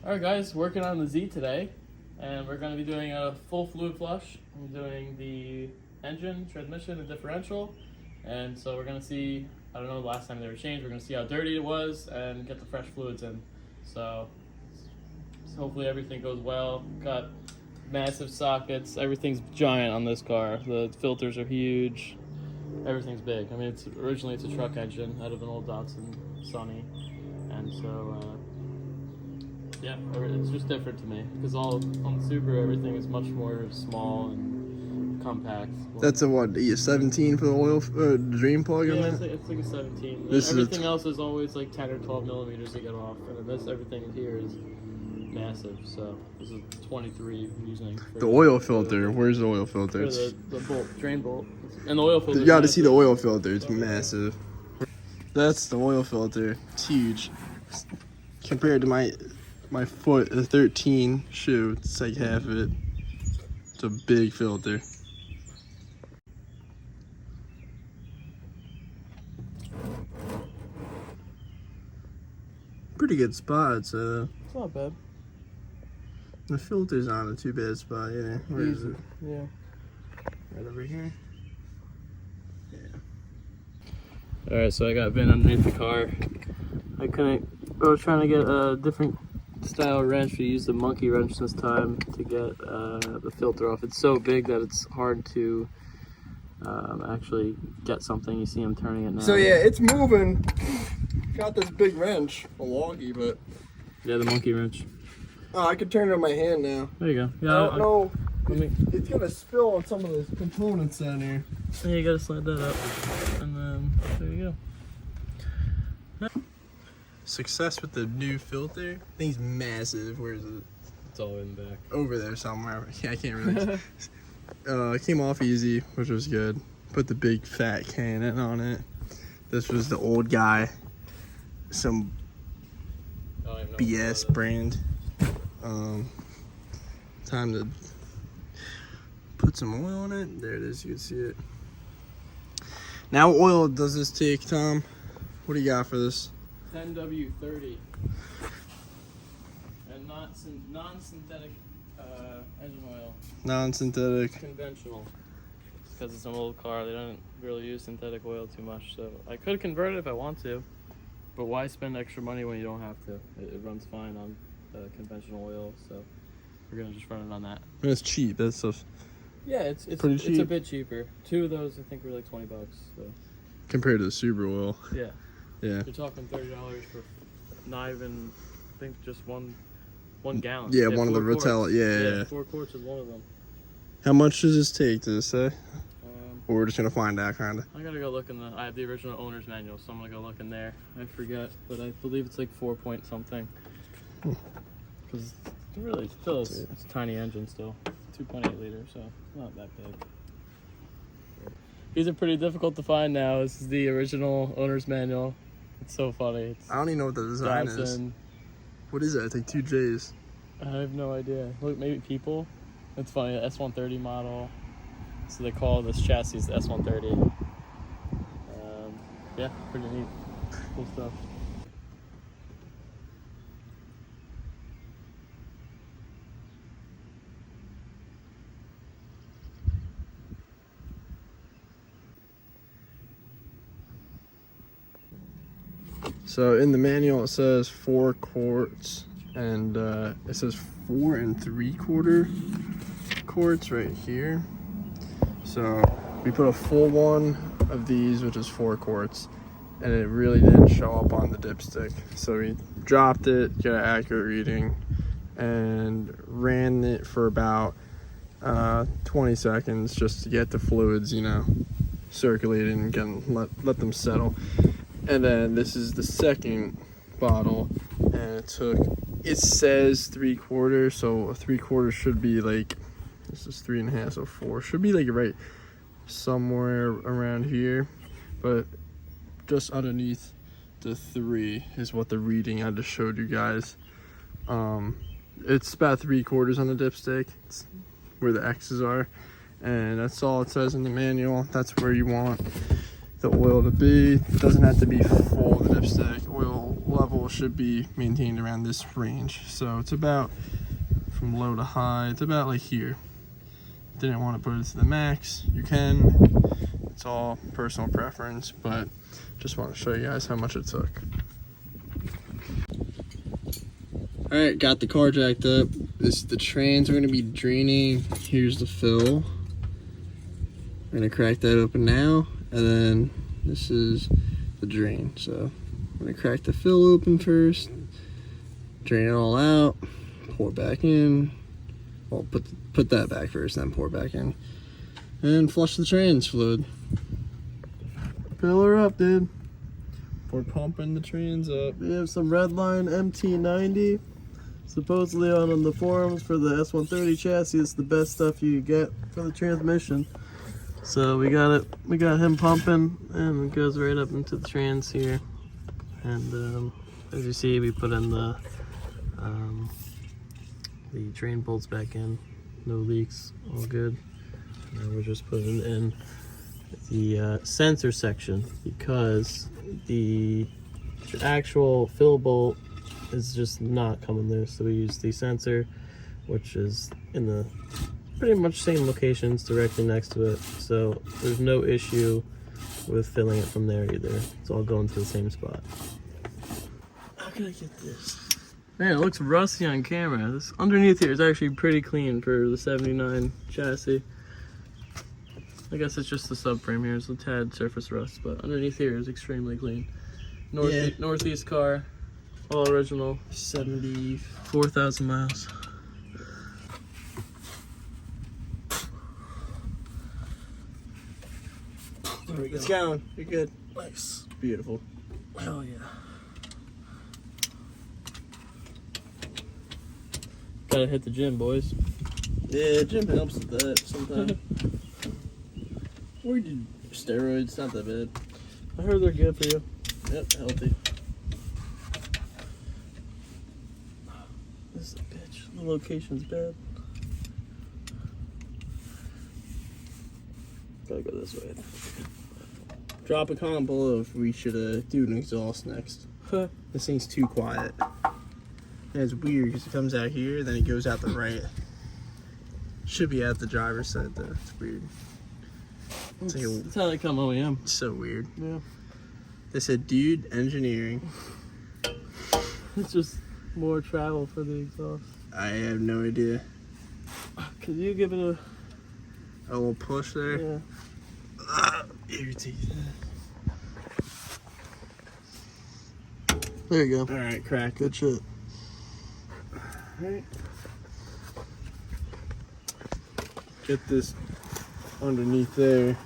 Alright guys, working on the Z today, and we're going to be doing a full fluid flush. I'm doing the engine, transmission, and differential, and so we're going to see, I don't know the last time they were changed, we're going to see how dirty it was and get the fresh fluids in. So hopefully everything goes well. Got massive sockets, everything's giant on this car. The filters are huge, everything's big. I mean, originally it's a truck engine out of an old Datsun Sunny, and so yeah, it's just different to me because all on the Subaru everything is much more small and compact. That's a what? A 17 for the oil drain plug? Yeah, on that? it's like a 17. This everything else is always like 10 or 12 millimeters to get off, and then everything here is massive. So this is 23 I'm using. The oil filter. Where's the oil filter? The bolt, drain bolt, and the oil filter. You got to see the oil filter. It's massive. That's the oil filter. It's huge compared to my foot, a 13 shoe. It's like half of it. It's a big filter. Pretty good spot. It's not bad. The filter's on a too bad spot either. Where is it? Yeah. Right over here. Yeah. Alright, so I got Vin underneath the car. I was trying to get a different style wrench. We used the monkey wrench this time to get the filter off. It's so big that it's hard to actually get something. You see him turning it now. So yeah, it's moving. Got this big wrench, a loggy, but yeah, the monkey wrench. oh, I could turn it on my hand now. There you go. Yeah, I don't know. me, It's gonna spill on some of the components down here. yeah, you gotta slide that up, and then there you go. Success with the new filter. Thing's massive. Where is it? It's all in the back. Over there somewhere. Yeah, I can't really. It came off easy, which was good. Put the big fat cannon on it. This was the old guy. Some BS brand. Time to put some oil on it. There it is. You can see it. Now, what oil does this take, Tom? What do you got for this? 10W30 and non-synthetic engine oil. Non-synthetic. Conventional. Because it's an old car, they don't really use synthetic oil too much. So I could convert it if I want to, but why spend extra money when you don't have to? It runs fine on conventional oil, so we're gonna just run it on that. And it's cheap. That stuff. Yeah, it's pretty cheap. It's a bit cheaper. Two of those I think were like $20. So Compared to the Subaru oil. yeah. Yeah. You're talking $30 for not even, I think just one gallon. Yeah, one of the Rotella. Yeah. 4 quarts is one of them. How much does this take, does it say? Or we're just going to find out, kind of? I gotta go look in I have the original owner's manual, so I'm gonna go look in there. I forget, but I believe it's like 4 point something. Because really, still, it's a tiny engine still. 2.8 liter, so it's not that big. These are pretty difficult to find now. This is the original owner's manual. It's so funny. It's I don't even know what the design is. Datsun. What is that? It's like 2 J's. I have no idea. Look, maybe people. It's funny, the S130 model. So they call this chassis the S130. Yeah, pretty neat. Cool stuff. So in the manual it says 4 quarts, and it says 4 3/4 quarts right here. So we put a full one of these, which is 4 quarts, and it really didn't show up on the dipstick. So we dropped it, got an accurate reading, and ran it for about 20 seconds just to get the fluids, you know, circulating and let them settle. And then this is the second bottle, and it says 3/4, so a 3/4 should be like, this is 3.5, so 4 should be like right somewhere around here, but just underneath the 3 is what the reading I just showed you guys. It's about 3/4 on the dipstick. It's where the X's are, and that's all it says in the manual. That's where you want the oil to be. It doesn't have to be full of the dipstick. Oil will level should be maintained around this range. So it's about, from low to high, it's about like here. Didn't want to put it to the max. You can. It's all personal preference, but just want to show you guys how much it took. All right, got the car jacked up. This is the trans we're gonna be draining. Here's the fill. We're gonna crack that open now, and then this is the drain. So I'm gonna crack the fill open first, drain it all out, pour back in. Well, put that back first, then pour back in, and flush the trans fluid. Fill her up, dude. We're pumping the trans up. We have some Redline MT90. Supposedly on the forums for the S130 chassis, it's the best stuff you get for the transmission. So we got him pumping, and it goes right up into the trans here. And as you see, we put in the drain bolts back in, no leaks, all good. Now we're just putting in the sensor section, because the actual fill bolt is just not coming loose. So we use the sensor, which is in the pretty much same locations directly next to it. So there's no issue with filling it from there either. It's all going to the same spot. How can I get this? Man, it looks rusty on camera. This underneath here is actually pretty clean for the 79 chassis. I guess it's just the subframe here. It's a tad surface rust, but underneath here is extremely clean. Northeast car, all original. 74,000 miles. There we go. It's going. You're good. Nice. Beautiful. Hell yeah. Gotta hit the gym, boys. Yeah, gym helps with that sometimes. Or did steroids, not that bad. I heard they're good for you. Yep, healthy. This is a bitch. The location's bad. Gotta go this way. Drop a comment below if we should do an exhaust next. This thing's too quiet. And it's weird because it comes out here, then it goes out the right. Should be at the driver's side though. It's weird. It's like That's how they come OEM. It's so weird. Yeah. They said, dude, engineering. It's just more travel for the exhaust. I have no idea. Could you give it A little push there. yeah. Your teeth. There you go. All right, crack. Good shit. All right. Get this underneath there.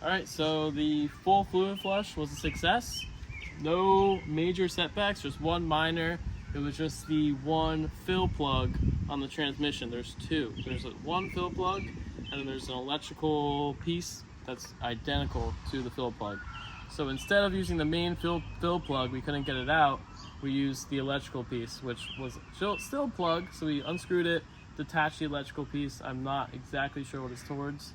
Alright, so the full fluid flush was a success. No major setbacks, just one minor. It was just the one fill plug on the transmission. There's two. There's one fill plug, and then there's an electrical piece that's identical to the fill plug. So instead of using the main fill plug, we couldn't get it out. We used the electrical piece, which was still plugged. So we unscrewed it, detached the electrical piece. I'm not exactly sure what it's towards,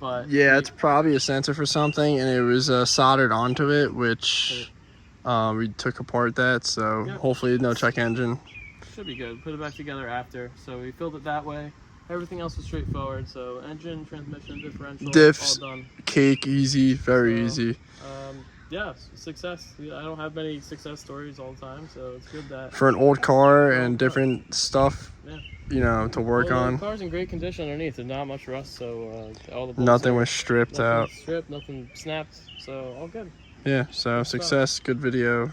but Yeah, it's probably a sensor for something, and it was soldered onto it, which we took apart that, so Yep. hopefully no check engine. should be good. Put it back together after. So we filled it that way. Everything else was straightforward. So engine, transmission, differential, Diffs. all done. Cake, easy, very So, easy. Yeah, success. I don't have many success stories all the time, so it's good that. For an old car and different stuff, Yeah. you know, to work Well, the on. car's in great condition underneath. There's not much rust, so all the bolts Nothing are- was stripped nothing out. stripped, nothing snapped, so all good. Yeah, so success, good video,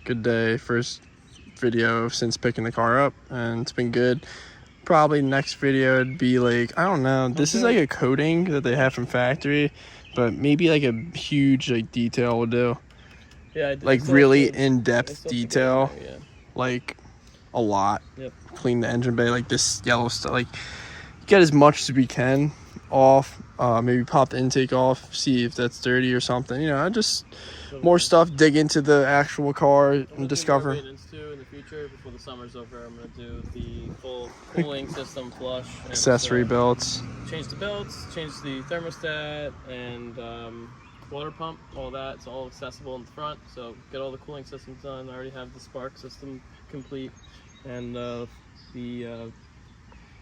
good day. First video since picking the car up, and it's been good. Probably next video would be like, I don't know, this is like a coating that they have from factory, but maybe like a huge like detail will do. Yeah, I did Like still really have to- I in-depth still have to get detail, in there, yeah. like a lot. Yep. Clean the engine bay, like this yellow stuff, like get as much as we can off. Maybe pop the intake off, see if that's dirty or something. You know, just more stuff, dig into the actual car I'm gonna and do discover. more maintenance too in the future before the summer's over. I'm gonna do the full cooling system flush, and, Accessory belts. change the belts, change the thermostat, and water pump, all that. It's all accessible in the front. So get all the cooling systems done. I already have the spark system complete, and the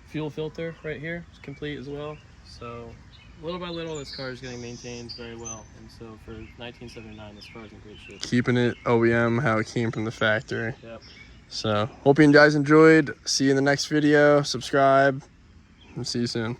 fuel filter right here is complete as well. So little by little, this car is getting maintained very well. And so for 1979, this car is in great shape. Keeping it OEM how it came from the factory. Yep. So hope you guys enjoyed. See you in the next video. Subscribe and see you soon.